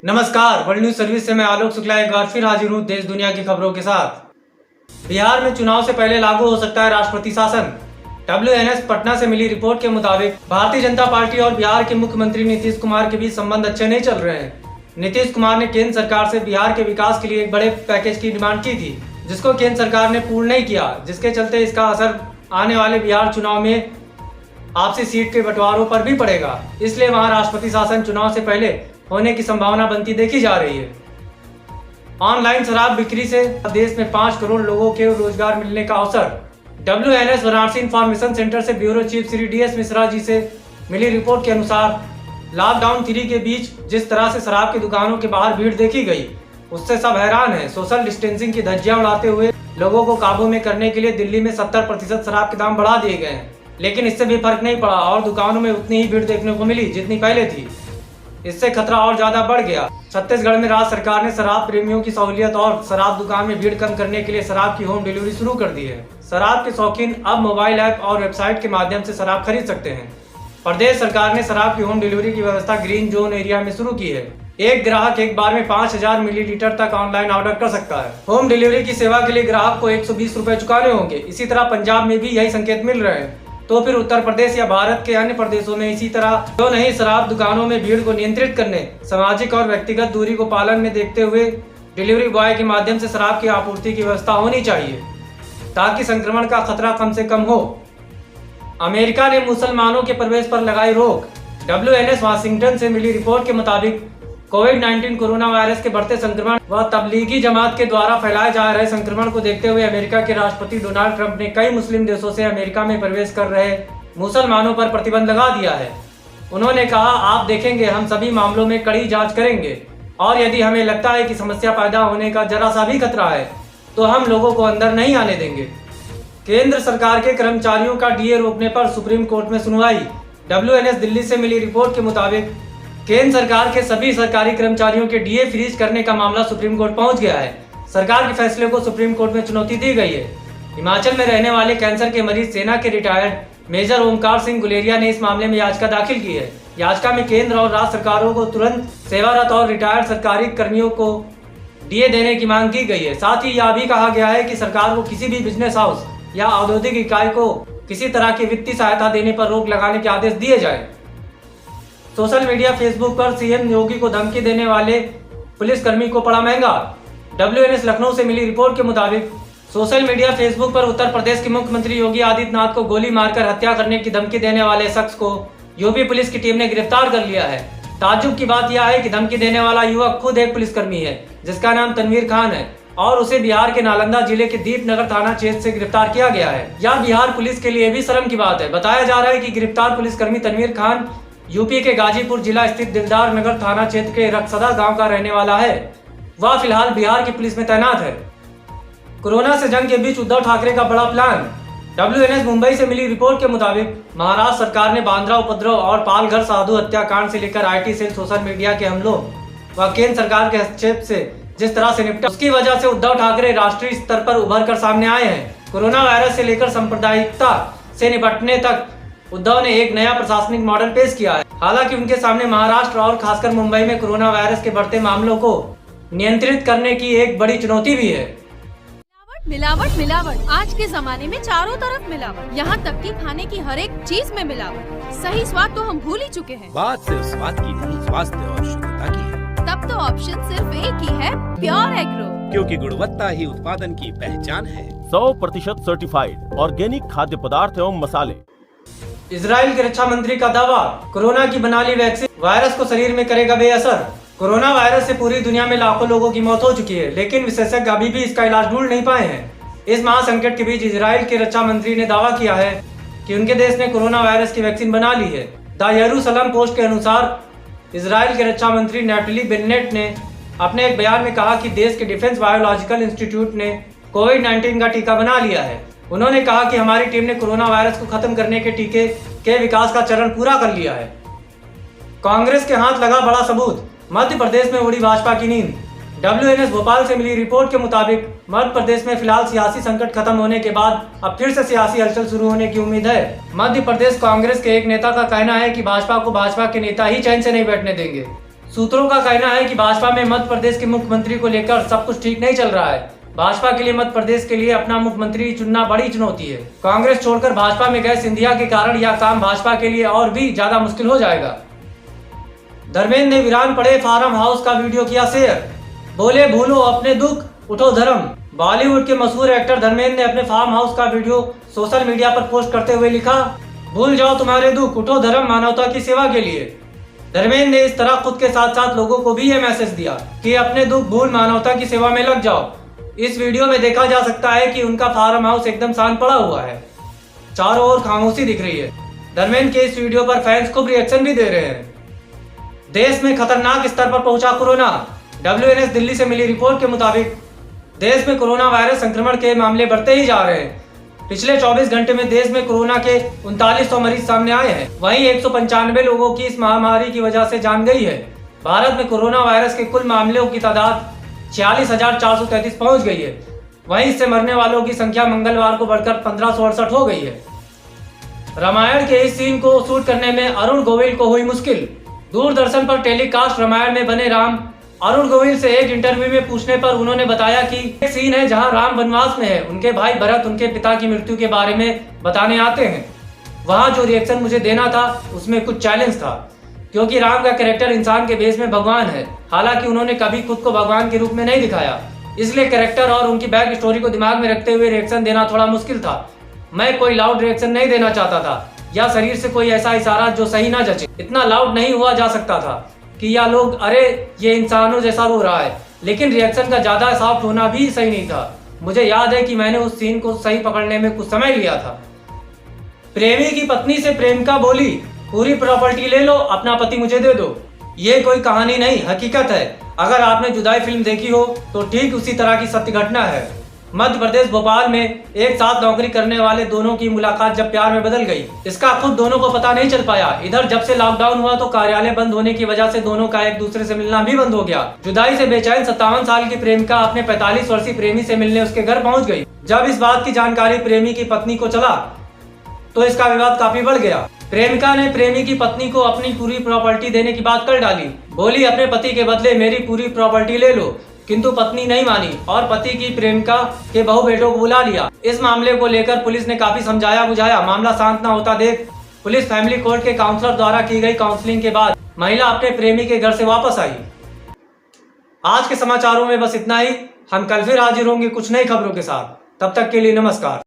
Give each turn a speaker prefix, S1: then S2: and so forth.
S1: नमस्कार, world news service से मैं आलोक शुक्ला एक बार फिर हाजिर हूँ देश दुनिया की खबरों के साथ। बिहार में चुनाव से पहले लागू हो सकता है राष्ट्रपति शासन। WNS पटना से मिली रिपोर्ट के मुताबिक भारतीय जनता पार्टी और बिहार के मुख्यमंत्री नीतीश कुमार के बीच संबंध अच्छे नहीं चल रहे हैं। नीतीश कुमार ने केंद्र सरकार से बिहार के विकास के लिए एक बड़े पैकेज की डिमांड की थी, जिसको केंद्र सरकार ने पूर्ण नहीं किया, जिसके चलते इसका असर आने वाले बिहार चुनाव में आपसी सीट के बंटवारों पर भी पड़ेगा। इसलिए वहां राष्ट्रपति शासन चुनाव से पहले होने की संभावना बनती देखी जा रही है। ऑनलाइन शराब बिक्री से देश में 5 करोड़ लोगों के रोजगार मिलने का अवसर। WNS वाराणसी इंफॉर्मेशन सेंटर से bureau chief Shri DS Mishra ji से मिली रिपोर्ट के अनुसार लॉकडाउन 3 के बीच जिस तरह से शराब की दुकानों के बाहर भीड़ देखी गई, उससे सब हैरान है। सोशल डिस्टेंसिंग की धज्जियां उड़ाते हुए लोगों को काबू में करने के लिए दिल्ली में 70% शराब के दाम बढ़ा दिए गए हैं, लेकिन इससे भी फर्क नहीं पड़ा और दुकानों में उतनी ही भीड़ देखने को मिली जितनी पहले थी। इससे खतरा और ज्यादा बढ़ गया। छत्तीसगढ़ में राज्य सरकार ने शराब प्रेमियों की सहूलियत और शराब दुकान में भीड़ कम करने के लिए शराब की होम डिलीवरी शुरू कर दी है। शराब के शौकीन अब मोबाइल ऐप और वेबसाइट के माध्यम से शराब खरीद सकते हैं। प्रदेश सरकार ने शराब की होम डिलीवरी की व्यवस्था ग्रीन जोन एरिया में शुरू की है। एक ग्राहक एक बार में 5000 मिलीलीटर तक ऑनलाइन ऑर्डर कर सकता है। होम डिलीवरी की सेवा के लिए ग्राहक को 120 रुपए चुकाने होंगे। इसी तरह पंजाब में भी यही संकेत मिल रहे हैं। तो फिर उत्तर प्रदेश या भारत के अन्य प्रदेशों में इसी तरह क्यों नहीं शराब दुकानों में भीड़ को नियंत्रित करने, सामाजिक और व्यक्तिगत दूरी को पालन में देखते हुए डिलीवरी बॉय के माध्यम से शराब की आपूर्ति की व्यवस्था होनी चाहिए, ताकि संक्रमण का खतरा कम से कम हो। अमेरिका ने मुसलमानों के प्रवेश पर लगाई रोक। WNS वाशिंगटन से मिली रिपोर्ट के मुताबिक कोविड-19 कोरोना वायरस के बढ़ते संक्रमण व तबलीगी जमात के द्वारा फैलाए जा रहे संक्रमण को देखते हुए अमेरिका के राष्ट्रपति डोनाल्ड ट्रंप ने कई मुस्लिम देशों से अमेरिका में प्रवेश कर रहे मुसलमानों पर प्रतिबंध लगा दिया है। उन्होंने कहा, आप देखेंगे, हम सभी मामलों में कड़ी जांच करेंगे और यदि हमें लगता है कि समस्या पैदा होने का जरा सा भी खतरा है तो हम लोगों को अंदर नहीं आने देंगे। केंद्र सरकार के कर्मचारियों का DA रोकने पर सुप्रीम कोर्ट में सुनवाई। WNS दिल्ली से मिली रिपोर्ट के मुताबिक केंद्र सरकार के सभी सरकारी कर्मचारियों के DA फ्रीज करने का मामला सुप्रीम कोर्ट पहुंच गया है। सरकार के फैसले को सुप्रीम कोर्ट में चुनौती दी गई है। हिमाचल में रहने वाले कैंसर के मरीज सेना के रिटायर्ड मेजर ओमकार सिंह गुलेरिया ने इस मामले में याचिका दाखिल की है। याचिका में केंद्र और राज्य सरकारों को तुरंत सेवारत और रिटायर्ड सरकारी कर्मियों को DA देने की मांग की गई है। साथ ही यह भी कहा गया है कि सरकार को किसी भी बिजनेस हाउस या औद्योगिक इकाई को किसी तरह की वित्तीय सहायता देने पर रोक लगाने के आदेश दिए जाए। सोशल मीडिया फेसबुक पर CM योगी को धमकी देने वाले पुलिसकर्मी को पड़ा महंगा। WNS लखनऊ से मिली रिपोर्ट के मुताबिक सोशल मीडिया फेसबुक पर उत्तर प्रदेश के मुख्यमंत्री योगी आदित्यनाथ को गोली मारकर हत्या करने की धमकी देने वाले शख्स को यूपी पुलिस की टीम ने गिरफ्तार कर लिया है। ताज्जुब की बात यह है कि धमकी देने वाला युवक खुद एक पुलिसकर्मी है, जिसका नाम तनवीर खान है और उसे बिहार के नालंदा जिले के दीपनगर थाना क्षेत्र से गिरफ्तार किया गया है। यह बिहार पुलिस के लिए भी शर्म की बात है। बताया जा रहा है कि गिरफ्तार पुलिसकर्मी तनवीर खान यूपी के गाजीपुर जिला स्थित दिलदार नगर थाना क्षेत्र के रक्सदा गांव का रहने वाला है। वह फिलहाल बिहार की पुलिस में तैनात है। कोरोना से जंग के बीच उद्धव ठाकरे का बड़ा प्लान। WNS मुंबई से मिली रिपोर्ट के मुताबिक महाराष्ट्र सरकार ने बांद्रा उपद्रव और पालघर साधु हत्याकांड से लेकर IT सेल सोशल मीडिया के हमलों व केंद्र सरकार के हस्तक्षेप से जिस तरह से निपटा, उसकी वजह से उद्धव ठाकरे राष्ट्रीय स्तर पर उभर कर सामने आए हैं। कोरोना वायरस से लेकर सांप्रदायिकता से निपटने तक उद्धव ने एक नया प्रशासनिक मॉडल पेश किया है। हालांकि उनके सामने महाराष्ट्र और खासकर मुंबई में कोरोना वायरस के बढ़ते मामलों को नियंत्रित करने की एक बड़ी चुनौती भी है।
S2: मिलावट मिलावट आज के जमाने में चारों तरफ मिलावट, यहाँ तक कि खाने की हर एक चीज में मिलावट। सही स्वाद तो हम भूल ही चुके हैं।
S3: बात सिर्फ स्वाद की नहीं, स्वास्थ्य और शुद्धता की है।
S2: तब तो ऑप्शन सिर्फ एक ही है, प्योर एग्रो,
S3: क्योंकि गुणवत्ता ही उत्पादन की पहचान है।
S4: 100% सर्टिफाइड ऑर्गेनिक खाद्य पदार्थ एवं मसाले।
S1: इजराइल के रक्षा मंत्री का दावा, कोरोना की बना ली वैक्सीन वायरस को शरीर में करेगा बेअसर। कोरोना वायरस से पूरी दुनिया में लाखों लोगों की मौत हो चुकी है, लेकिन विशेषज्ञ अभी भी इसका इलाज ढूंढ नहीं पाए हैं। इस महासंकट के बीच इजराइल के रक्षा मंत्री ने दावा किया है कि उनके देश ने कोरोना वायरस की वैक्सीन बना ली है। द यरूशलम पोस्ट के अनुसार इजराइल के रक्षा मंत्री नैटली बेन्नेट ने अपने एक बयान में कहा कि देश के डिफेंस बायोलॉजिकल इंस्टीट्यूट ने कोविड-19 का टीका बना लिया है। उन्होंने कहा कि हमारी टीम ने कोरोना वायरस को खत्म करने के टीके के विकास का चरण पूरा कर लिया है। कांग्रेस के हाथ लगा बड़ा सबूत, मध्य प्रदेश में उड़ी भाजपा की नींद। WNS भोपाल से मिली रिपोर्ट के मुताबिक मध्य प्रदेश में फिलहाल सियासी संकट खत्म होने के बाद अब फिर से सियासी हलचल शुरू होने की उम्मीद है। मध्य प्रदेश कांग्रेस के एक नेता का कहना है कि भाजपा को भाजपा के नेता ही चैन से नहीं बैठने देंगे। सूत्रों का कहना है कि भाजपा में मध्य प्रदेश के मुख्यमंत्री को लेकर सब कुछ ठीक नहीं चल रहा है। भाजपा के लिए मध्य प्रदेश के लिए अपना मुख्यमंत्री चुनना बड़ी चुनौती है। कांग्रेस छोड़कर भाजपा में गए सिंधिया के कारण यह काम भाजपा के लिए और भी ज्यादा मुश्किल हो जाएगा। धर्मेंद्र ने वीरान पड़े फार्म हाउस का वीडियो किया शेयर, बोले भूलो अपने दुख, उठो धर्म। बॉलीवुड के मशहूर एक्टर धर्मेंद्र ने अपने फार्म हाउस का वीडियो सोशल मीडिया पर पोस्ट करते हुए लिखा, भूल जाओ तुम्हारे दुख, उठो धर्म, मानवता की सेवा के लिए। धर्मेंद्र ने इस तरह खुद के साथ साथ लोगों को भी ये मैसेज दिया कि अपने दुख भूल मानवता की सेवा में लग जाओ। इस वीडियो में देखा जा सकता है कि उनका फार्म हाउस एकदम शांत पड़ा हुआ है, चारों ओर खामोशी दिख रही है। धर्मेंद्र के इस वीडियो पर फैंस खूब रिएक्शन भी दे रहे हैं। देश में खतरनाक स्तर पर पहुंचा कोरोना। WNS दिल्ली से मिली रिपोर्ट के मुताबिक देश में कोरोना वायरस संक्रमण के मामले बढ़ते ही जा रहे हैं। पिछले 24 घंटे में देश में कोरोना के 3900 मरीज सामने आए हैं। वहीं 195 लोगों की इस महामारी की वजह से जान गई है। भारत में कोरोना वायरस के कुल मामलों की तादाद 46,433 पहुंच गई है। वहीं इससे मरने वालों की संख्या मंगलवार को बढ़कर 1568 हो गई है। रामायण के इस सीन को शूट करने में अरुण गोविल को हुई मुश्किल। दूरदर्शन पर टेलीकास्ट रामायण में बने राम अरुण गोविल से एक इंटरव्यू में पूछने पर उन्होंने बताया कि एक सीन है जहां राम वनवास में है, उनके भाई भरत उनके पिता की मृत्यु के बारे में बताने आते हैं। वहां जो रिएक्शन मुझे देना था उसमें कुछ चैलेंज था, क्योंकि राम का कैरेक्टर इंसान के बेस में भगवान है। हालांकि उन्होंने कभी खुद को भगवान के रूप में नहीं दिखाया, इसलिए कैरेक्टर और उनकी बैक स्टोरी को दिमाग में रखते हुए रिएक्शन देना थोड़ा मुश्किल था। मैं कोई लाउड रिएक्शन नहीं देना चाहता था या शरीर से कोई ऐसा इशारा जो सही ना जचे। इतना लाउड नहीं हुआ जा सकता था कि या लोग अरे ये इंसानों जैसा रो रहा है, लेकिन रिएक्शन का ज्यादा सॉफ्ट होना भी सही नहीं था। मुझे याद है कि मैंने उस सीन को सही पकड़ने में कुछ समय लिया था। प्रेमी की पत्नी से प्रेमिका बोली, पूरी प्रॉपर्टी ले लो, अपना पति मुझे दे दो। ये कोई कहानी नहीं, हकीकत है। अगर आपने जुदाई फिल्म देखी हो तो ठीक उसी तरह की सत्य घटना है। मध्य प्रदेश भोपाल में एक साथ नौकरी करने वाले दोनों की मुलाकात जब प्यार में बदल गई, इसका खुद दोनों को पता नहीं चल पाया। इधर जब से लॉकडाउन हुआ तो कार्यालय बंद होने की वजह से दोनों का एक दूसरे से मिलना भी बंद हो गया। जुदाई से बेचैन 57 साल की प्रेमिका अपने 45 वर्षीय प्रेमी से मिलने उसके घर पहुंच गई। जब इस बात की जानकारी प्रेमी की पत्नी को चला तो इसका विवाद काफी बढ़ गया। प्रेमिका ने प्रेमी की पत्नी को अपनी पूरी प्रॉपर्टी देने की बात कर डाली, बोली अपने पति के बदले मेरी पूरी प्रॉपर्टी ले लो। किंतु पत्नी नहीं मानी और पति की प्रेमिका के बहू बेटों को बुला लिया। इस मामले को लेकर पुलिस ने काफी समझाया बुझाया। मामला शांत न होता देख पुलिस फैमिली कोर्ट के काउंसलर द्वारा की गई काउंसलिंग के बाद महिला अपने प्रेमी के घर से वापस आई। आज के समाचारों में बस इतना ही। हम कल फिर हाजिर होंगे कुछ नई खबरों के साथ। तब तक के लिए नमस्कार।